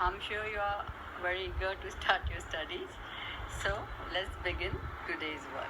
I'm sure you are very eager to start your studies. So let's begin today's work.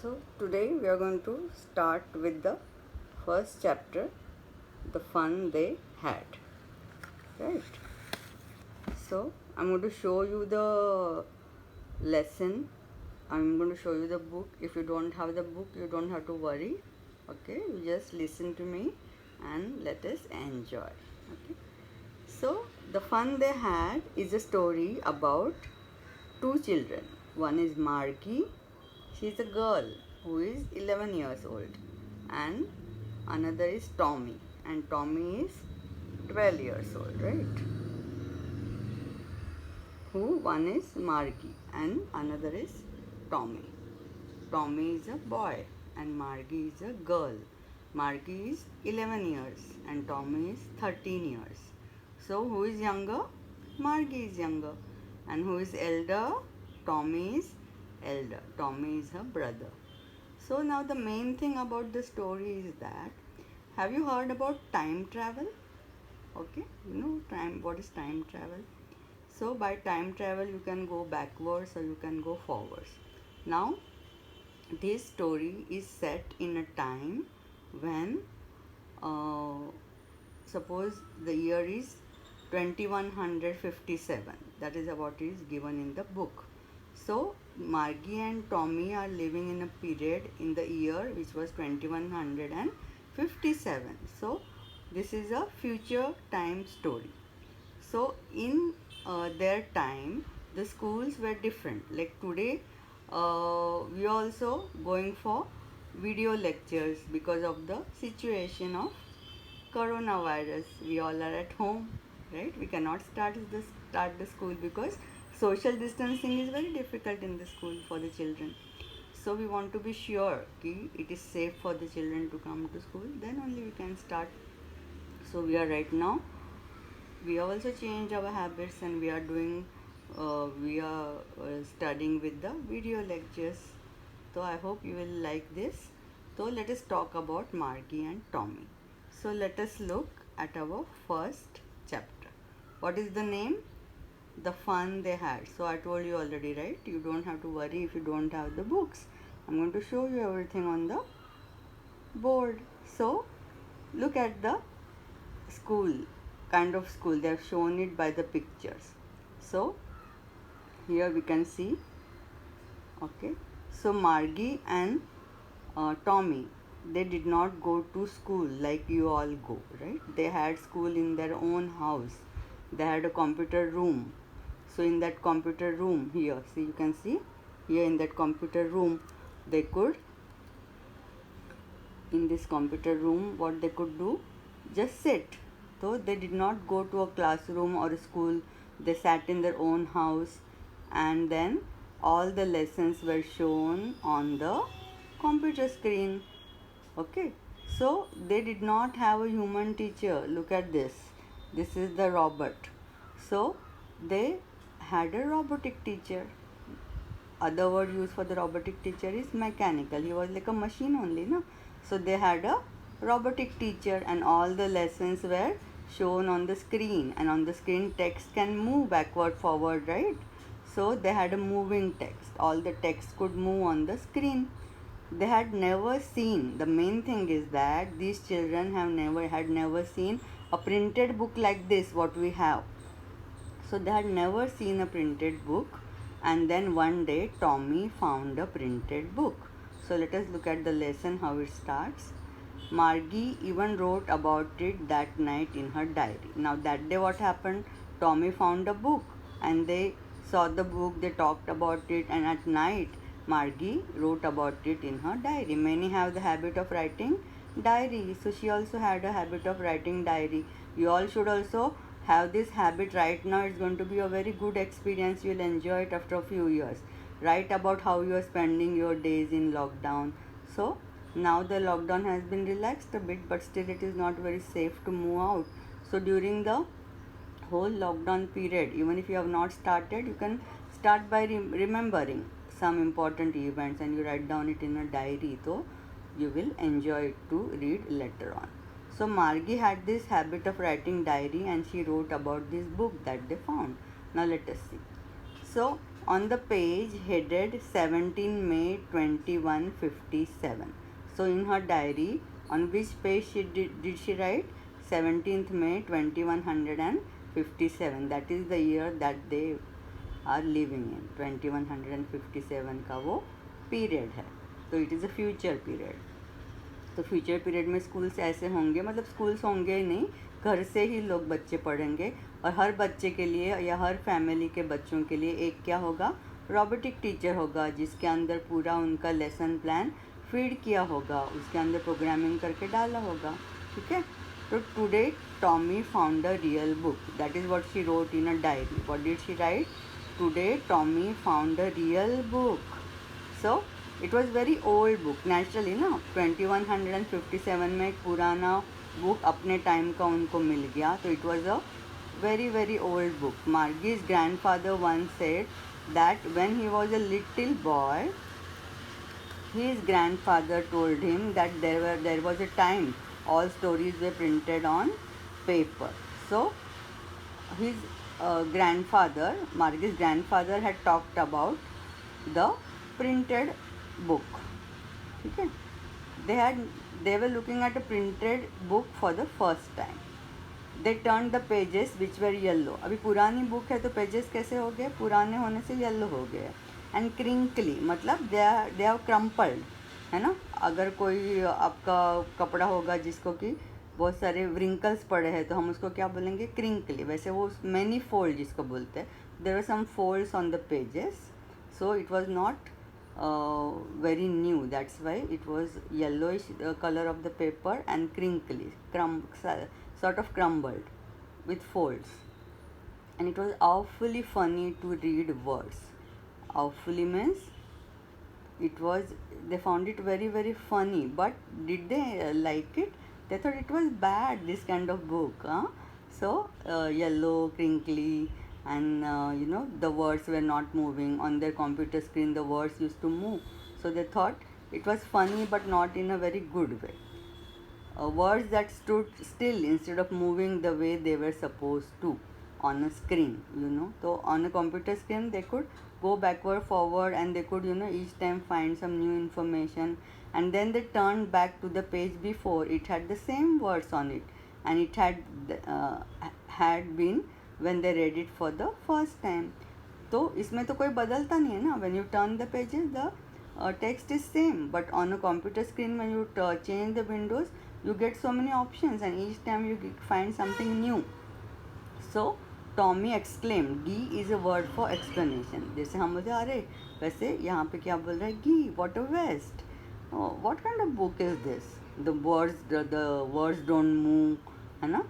So today we are going to start with the first chapter, the fun they had. Right. So I'm going to show you the lesson. I'm going to show you the book. If you don't have the book, you don't have to worry. Okay, you just listen to me and let us enjoy. Okay. So the fun they had is a story about two children. One is Margie. She is a girl who is 11 years old, and another is Tommy, and Tommy is 12 years old, right? Who one is Margie and another is Tommy. Tommy is a boy and Margie is a girl. Margie is 11 years and Tommy is 13 years. So who is younger? Margie is younger. And who is elder? Tommy is elder. Tommy is her brother. So now the main thing about the story is that, have you heard about time travel? Okay, you know what is time travel? So by time travel you can go backwards or you can go forwards. Now this story is set in a time when suppose the year is 2157. That is what is given in the book. So Margie and Tommy are living in a period in the year which was 2157. So this is a future time story. So in their time, the schools were different. Like today, we are also going for video lectures because of the situation of coronavirus. We all are at home, right? We cannot start the school because social distancing is very difficult in the school for the children. So we want to be sure that it is safe for the children to come to school. Then only we can start. So we are right now, we have also changed our habits and we are studying with the video lectures. So I hope you will like this. So let us talk about Margie and Tommy. So let us look at our first chapter. What is the name? The fun they had. So I told you already, right? You don't have to worry if you don't have the books. I'm going to show you everything on the board. So look at the school, kind of school. They have shown it by the pictures. So here we can see. Okay, so Margie and Tommy, they did not go to school like you all go, right? They had school in their own house. They had a computer room. So in that computer room, here, see, you can see here in that computer room, they could, in this computer room, what they could do, just sit. So they did not go to a classroom or a school. They sat in their own house, and then all the lessons were shown on the computer screen. Okay, so they did not have a human teacher. Look at this. This is the robot. So they had a robotic teacher. Other word used for the robotic teacher is mechanical. He was like a machine only, no? So they had a robotic teacher and all the lessons were shown on the screen, and on the screen text can move backward, forward, right? So they had a moving text. All the text could move on the screen. They had never seen, the main thing is that these children had never seen a printed book like this, what we have. So they had never seen a printed book, and then one day Tommy found a printed book. So let us look at the lesson, how it starts. Margie even wrote about it that night in her diary. Now that day what happened? Tommy found a book and they saw the book, they talked about it, and at night Margie wrote about it in her diary. Many have the habit of writing diary. So she also had a habit of writing diary. You all should also have this habit right now. It's going to be a very good experience. You'll enjoy it after a few years. Write about how you are spending your days in lockdown. So now the lockdown has been relaxed a bit, but still it is not very safe to move out. So during the whole lockdown period, even if you have not started, you can start by remembering some important events and you write down it in a diary, so you will enjoy it to read later on. So Margie had this habit of writing diary, and she wrote about this book that they found. Now let us see. So on the page headed 17 May 2157. So in her diary, on which page did she write? 17th May 2157. That is the year that they are living in. 2157 का वो period है. तो it is a future period. तो future period में schools ऐसे होंगे, मतलब schools होंगे ही नहीं, घर से ही लोग बच्चे पढ़ेंगे, और हर बच्चे के लिए या हर फैमिली के बच्चों के लिए एक क्या होगा, रोबोटिक टीचर होगा, जिसके अंदर पूरा उनका लेसन प्लान फीड किया होगा, उसके अंदर प्रोग्रामिंग करके डाला होगा. ठीक है. तो today Tommy found a real book. That is what she wrote in a diary. What did she write? Today Tommy found a real book. So it was very old book. Naturally ना 2157 में एक पुराना book अपने time का उनको मिल गया, तो it was a very very old book. Margie's grandfather once said that when he was a little boy, his grandfather told him that there was a time all stories were printed on paper. So his grandfather, Margie's grandfather, had talked about the printed book. Okay. They were looking at a printed book for the first time. They turned the pages which were yellow. अभी पुरानी book है तो pages कैसे हो गए? पुराने होने से येलो हो गए. एंड क्रिंकली मतलब दे आर क्रम्पल्ड, है ना. अगर कोई आपका कपड़ा होगा जिसको कि बहुत सारे व्रिंकल्स पड़े हैं तो हम उसको क्या बोलेंगे? क्रिंकली. वैसे वो मैनी फोल्ड जिसको बोलते हैं. There were some folds on the pages, so it was not very new. That's why it was yellowish color of the paper and crinkly, sort of crumbled with folds. And it was awfully funny to read words. Awfully means they found it very very funny, but did they like it? They thought it was bad, this kind of book. So yellow, crinkly, and the words were not moving on their computer screen. The words used to move, so they thought it was funny but not in a very good way. Words that stood still instead of moving the way they were supposed to on a screen. So on a computer screen they could go backward, forward, and they could each time find some new information, and then they turned back to the page before. It had the same words on it, and it had been when they read it for the first time. तो इसमें तो कोई बदलता नहीं है ना. When you turn the pages, the text is same, but on a computer screen when you change the windows, you get so many options, and each time you find something new. So Tommy exclaimed, "G is a word for explanation." जैसे हम बोलते हैं अरे वैसे यहाँ पे क्या बोल रहा है? G, what a waste. Oh, what kind of book is this? The words don't move, है ना.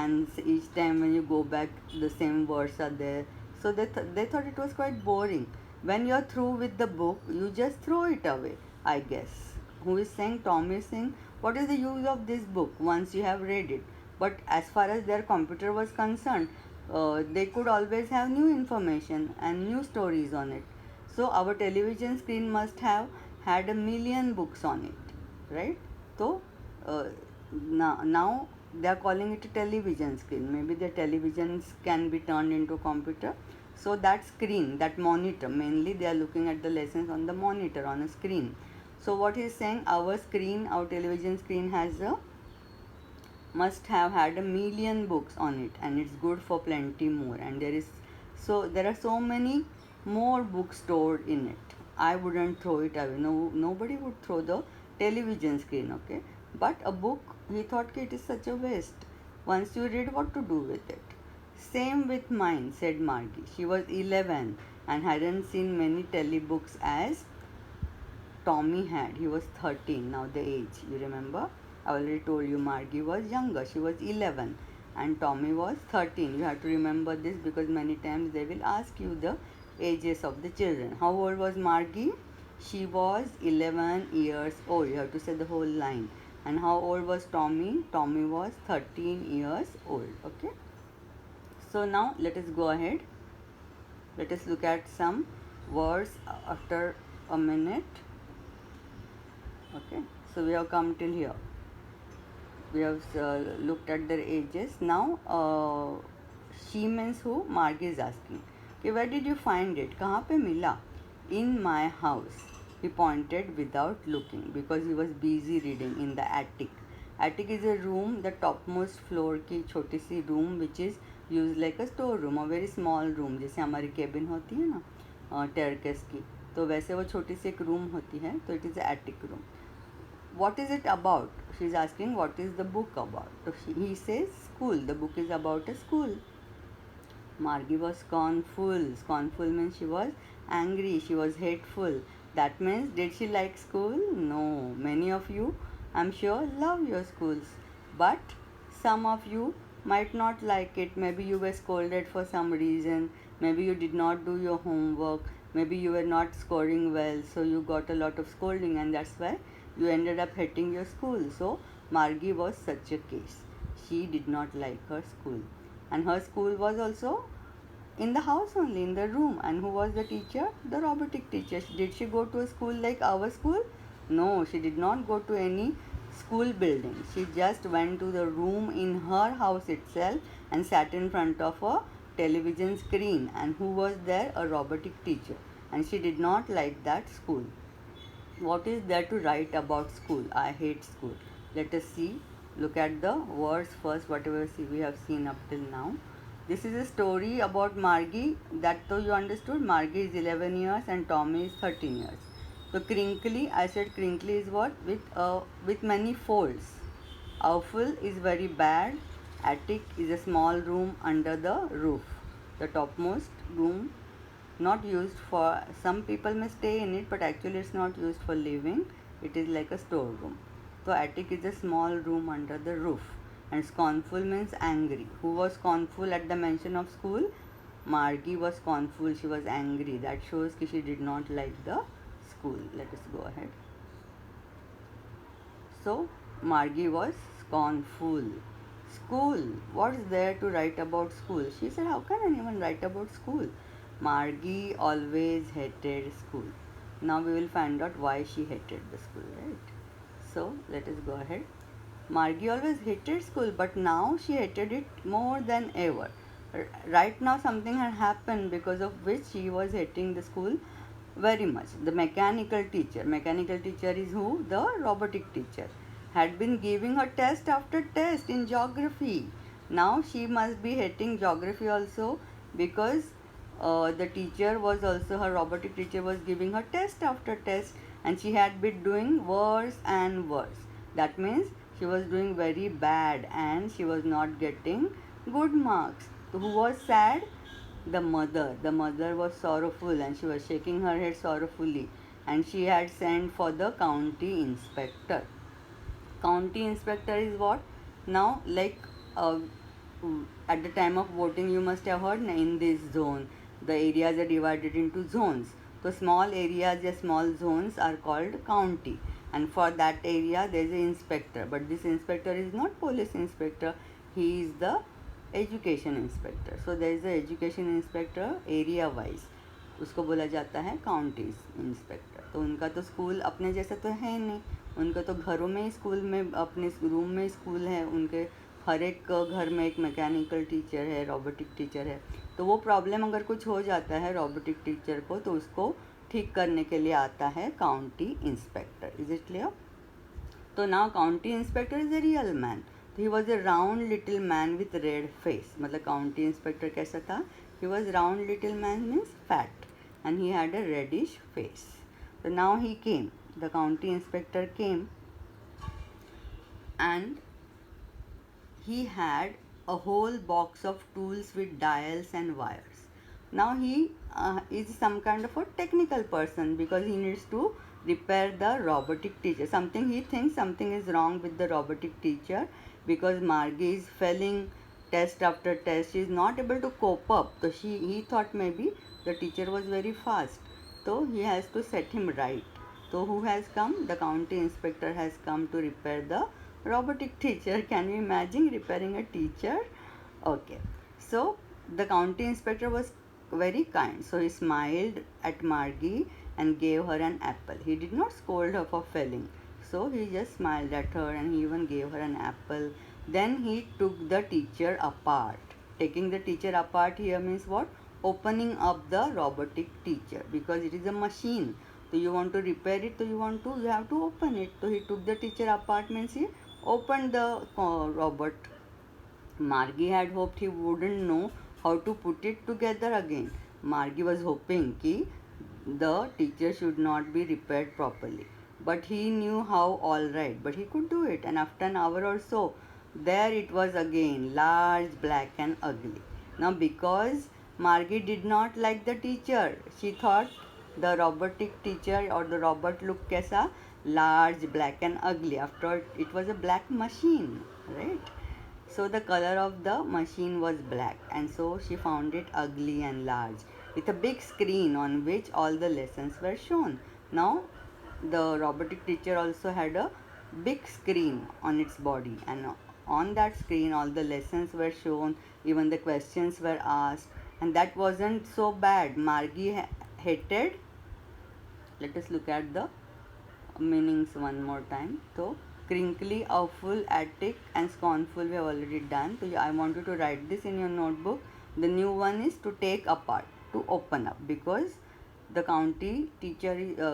And each time when you go back, the same words are there. So they thought it was quite boring. When you're through with the book, you just throw it away, I guess. Who is saying? Tom is saying, what is the use of this book once you have read it? But as far as their computer was concerned, they could always have new information and new stories on it. So our television screen must have had a million books on it, right? So now they are calling it a television screen. Maybe the televisions can be turned into computer. So that screen, that monitor, mainly they are looking at the lessons on the monitor, on a screen. So what he is saying, our television screen must have had a million books on it, and it's good for plenty more. And there are so many more books stored in it. I wouldn't throw it away. Nobody would throw the television screen, okay? But a book, he thought it is such a waste. Once you read, what to do with it? Same with mine, said Margie. She was 11 and hadn't seen many telebooks as Tommy had. He was 13. Now the age, you remember? I already told you Margie was younger. She was 11 and Tommy was 13. You have to remember this because many times they will ask you the ages of the children. How old was Margie? She was 11 years old. You have to say the whole line. And how old was Tommy? Tommy was 13 years old. Okay. So now let us go ahead. Let us look at some words after a minute. Okay. So we have come till here. We have looked at their ages. Now she means who? Margie is asking. Okay, where did you find it? कहाँ पे मिला? In my house. He pointed without looking because he was busy reading in the attic. Attic is a room, the topmost floor की छोटी सी room which is used like a store room, a very small room, जैसे हमारी cabin होती है ना terrace की, तो वैसे वो छोटी सी एक room होती है, तो it is a attic room. What is it about? She is asking what is the book about. So he says school. The book is about a school. Margie was scornful. Scornful means she was angry. She was hateful. That means did she like school? No. Many of you, I'm sure, love your schools. But some of you might not like it. Maybe you were scolded for some reason. Maybe you did not do your homework. Maybe you were not scoring well. So you got a lot of scolding and that's why you ended up hating your school. So Margie was such a case. She did not like her school. And her school was also in the house only, in the room. And who was the teacher? The robotic teacher. Did she go to a school like our school? No, she did not go to any school building. She just went to the room in her house itself and sat in front of a television screen. And who was there? A robotic teacher. And she did not like that school. What is there to write about school? I hate school. Let us see. Look at the words first, whatever we have seen up till now. This is a story about Margie. That though you understood, Margie is 11 years and Tommy is 13 years. So crinkly, I said crinkly is what? With many folds. Awful is very bad. Attic is a small room under the roof. The topmost room, not used for, some people may stay in it, but actually it's not used for living. It is like a storeroom. So attic is a small room under the roof. And scornful means angry. Who was scornful at the mention of school? Margie was scornful. She was angry. That shows that she did not like the school. Let us go ahead. So Margie was scornful. School. What is there to write about school? She said, how can anyone write about school? Margie always hated school. Now we will find out why she hated the school, right? So let us go ahead. Margie always hated school, but now she hated it more than ever. Right now something had happened because of which she was hating the school very much. The mechanical teacher is who? The robotic teacher had been giving her test after test in geography. Now she must be hating geography also because the teacher was also, her robotic teacher was giving her test after test and she had been doing worse and worse. That means she was doing very bad and she was not getting good marks. So who was sad? The mother. The mother was sorrowful and she was shaking her head sorrowfully and she had sent for the county inspector. County inspector is what? Now like at the time of voting you must have heard in this zone the areas are divided into zones. So small areas or small zones are called county, and for that area there is an inspector, but this inspector is not police inspector, he is the education inspector. So there is a education inspector area wise, उसको बोला जाता है county inspector. तो उनका तो school अपने जैसा तो है नहीं, उनका तो घरों में स्कूल में अपने रूम में स्कूल है, उनके हर एक घर में एक मैकेनिकल टीचर है, रोबोटिक टीचर है. तो वो प्रॉब्लम अगर कुछ हो जाता है रोबोटिक टीचर को तो उसको ठीक करने के लिए आता है county inspector. Is it clear? तो now county inspector is a real man. तो he was a round little man with red face. मतलब काउंटी इंस्पेक्टर कैसा था? He was round little man means fat and he had a reddish face. So now he came, the county inspector came and he had a whole box of tools with dials and wires. Now he is some kind of a technical person because he needs to repair the robotic teacher. Something he thinks something is wrong with the robotic teacher because Margie is failing test after test. She is not able to cope up. So he thought maybe the teacher was very fast. So he has to set him right. So who has come? The county inspector has come to repair the robotic teacher. Can you imagine repairing a teacher? Okay. So the county inspector was very kind. So he smiled at Margie and gave her an apple. He did not scold her for failing. So he just smiled at her and he even gave her an apple. Then he took the teacher apart. Taking the teacher apart here means what? Opening up the robotic teacher, because it is a machine. So you want to repair it, so you have to open it. So he took the teacher apart means he opened the robot. Margie had hoped he wouldn't know how to put it together again. Margie was hoping कि the teacher should not be repaired properly. But he knew how, alright, but he could do it. And after an hour or so, there it was again, large, black, and ugly. Now, because Margie did not like the teacher, she thought the robotic teacher or the robot looked kaisa large, black, and ugly. After all, it was a black machine, right? So the color of the machine was black, and so she found it ugly and large, with a big screen on which all the lessons were shown. Now, the robotic teacher also had a big screen on its body, and on that screen, all the lessons were shown, even the questions were asked, and that wasn't so bad. Margie hated. Let us look at the meanings one more time. So, crinkly, awful, attic, and scornful we have already done. So, I want you to write this in your notebook. The new one is to take apart, to open up, because the county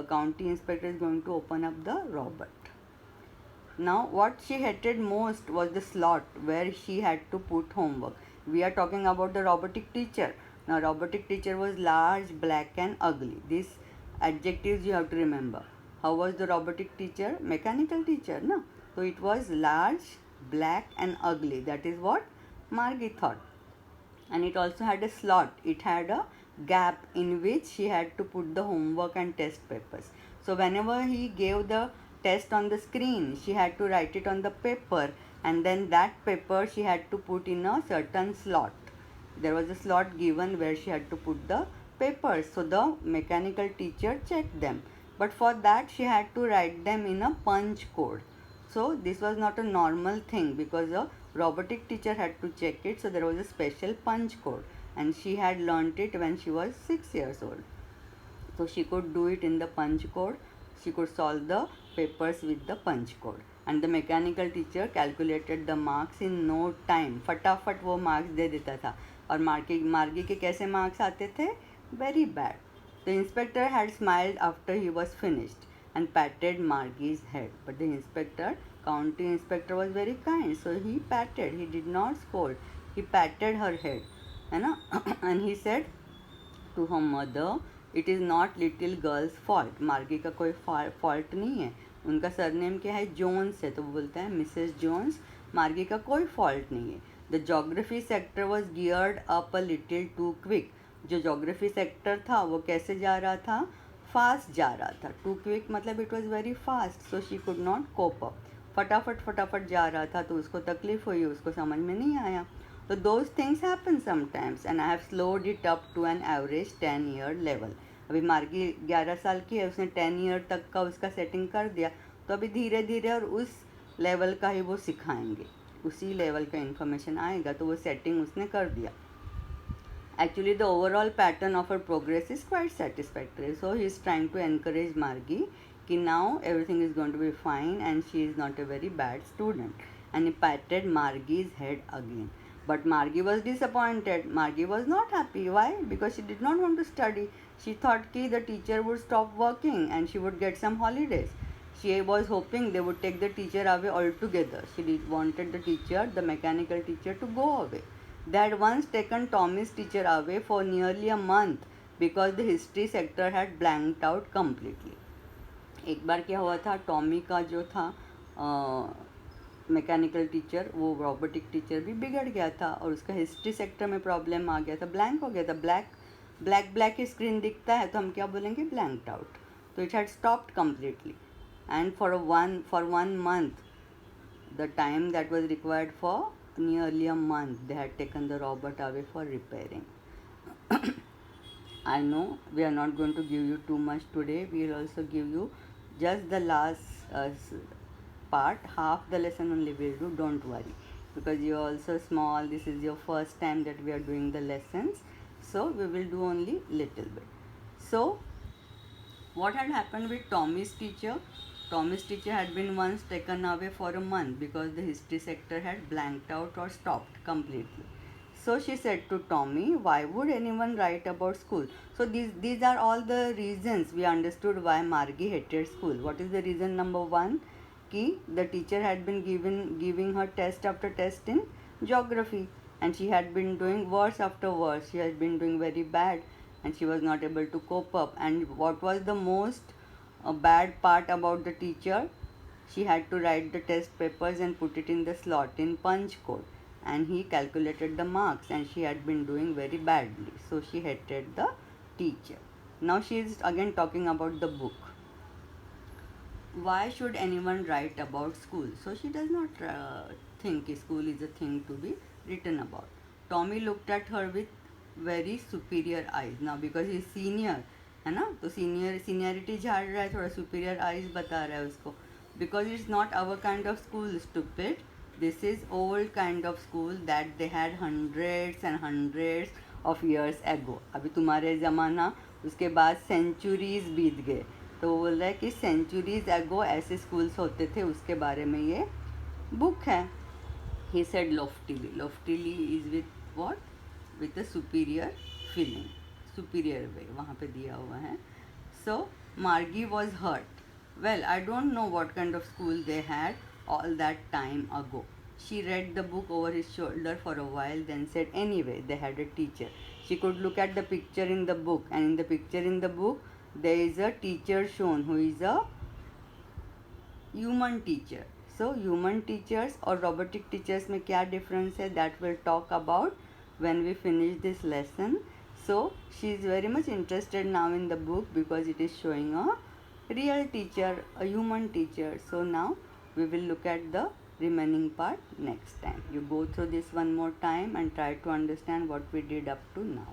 county inspector is going to open up the robot. Now, what she hated most was the slot where she had to put homework. We are talking about the robotic teacher. Now, robotic teacher was large, black, and ugly. These adjectives you have to remember. How was the robotic teacher? Mechanical teacher, no? So, it was large, black, and ugly. That is what Margie thought. And it also had a slot. It had a gap in which she had to put the homework and test papers. So, whenever he gave the test on the screen, she had to write it on the paper, and then that paper she had to put in a certain slot. There was a slot given where she had to put the papers. So the mechanical teacher checked them. But for that she had to write them in a punch code. So this was not a normal thing, because a robotic teacher had to check it. So there was a special punch code, and she had learnt it when she was 6 years old. So she could do it in the punch code. She could solve the papers with the punch code. And the mechanical teacher calculated the marks in no time. फटाफट वो marks दे देता था. और मार्गी के कैसे marks आते थे? Very bad. The inspector had smiled after he was finished and patted Margie's head. But the county inspector was very kind. So he patted. He did not scold. He patted her head. है ना? And he said to her mother, it is not little girls fault. मार्गी का कोई fault नहीं है. उनका surname क्या है? जोन्स है, तो वो बोलता है मिसेस जोन्स, मार्गी का कोई फॉल्ट नहीं है. The geography sector was geared up a little too quick. जो जोग्राफी सेक्टर था वो कैसे जा रहा था? फास्ट जा रहा था. टू क्विक मतलब it was very fast, so she could not cope up. फटाफट जा रहा था तो उसको तकलीफ हुई, उसको समझ में नहीं आया. So those things happen sometimes, and I have slowed it up to an average 10-year level. अभी मार्गी 11 साल की है, उसने 10 ईयर तक का उसका सेटिंग कर दिया. तो अभी धीरे धीरे और उस लेवल का ही वो सिखाएंगे, उसी लेवल का इन्फॉर्मेशन आएगा. तो वो सेटिंग उसने कर दिया. Actually, the overall pattern of her progress is quite satisfactory. So he is trying to encourage Margie कि now everything is going to be fine and she is not a very bad student. And he patted Margie's head again. But Margie was disappointed. Margie was not happy. Why? Because she did not want to study. She thought कि the teacher would stop working and she would get some holidays. She was hoping they would take the teacher away altogether. She wanted the teacher, the mechanical teacher, to go away. They had once taken Tommy's teacher away for nearly a month because the history sector had blanked out completely. एक बार क्या हुआ था, Tommy का जो था mechanical teacher, वो robotic teacher भी बिगड़ गया था और उसका हिस्ट्री सेक्टर में प्रॉब्लम आ गया था, ब्लैंक हो गया था. ब्लैक ही स्क्रीन दिखता है तो हम क्या बोलेंगे? Blanked out. तो it had stopped completely. And for one month, the time that was required for nearly a month, they had taken the robot away for repairing. I know we are not going to give you too much today. We will also give you just the last part, half the lesson only we will do. Don't worry, because you are also small. This is your first time that we are doing the lessons, so we will do only little bit. So what had happened with Tommy's teacher? Tommy's teacher had been once taken away for a month because the history sector had blanked out or stopped completely. So she said to Tommy, why would anyone write about school? So these are all the reasons we understood why Margie hated school. What is the reason number one? Ki the teacher had been giving her test after test in geography, and she had been doing worse after worse. She had been doing very bad, and she was not able to cope up. And what was the most bad part about the teacher? She had to write the test papers and put it in the slot in punch code, and he calculated the marks, and she had been doing very badly, so she hated the teacher. Now she is again talking about the book. Why should anyone write about school? So she does not think school is a thing to be written about. Tommy looked at her with very superior eyes. Now because he is senior है ना, तो seniority झाड़ रहा है, थोड़ा superior eyes बता रहा है उसको. Because it's not our kind of school stupid, this is old kind of school that they had hundreds and hundreds of years ago. अभी तुम्हारे ज़माना, उसके बाद सेंचुरीज बीत गए, तो वो बोल रहा है कि सेंचुरीज एगो ऐसे स्कूल्स होते थे, उसके बारे में ये बुक है. He said loftily. Loftily is with what? With a superior feeling, superior वे वहाँ पे दिया हुआ है. So Margie was hurt. Well I don't know what kind of school they had all that time ago. She read the book over his shoulder for a while, then said, anyway, they had a teacher. She could look at the picture in the book, and in the picture in the book, there is a teacher shown who is a human teacher. So, human teachers और robotic teachers में क्या difference है, that we'll talk about when we finish this lesson. So, she is very much interested now in the book because it is showing a real teacher, a human teacher. So, now we will look at the remaining part next time. You go through this one more time and try to understand what we did up to now.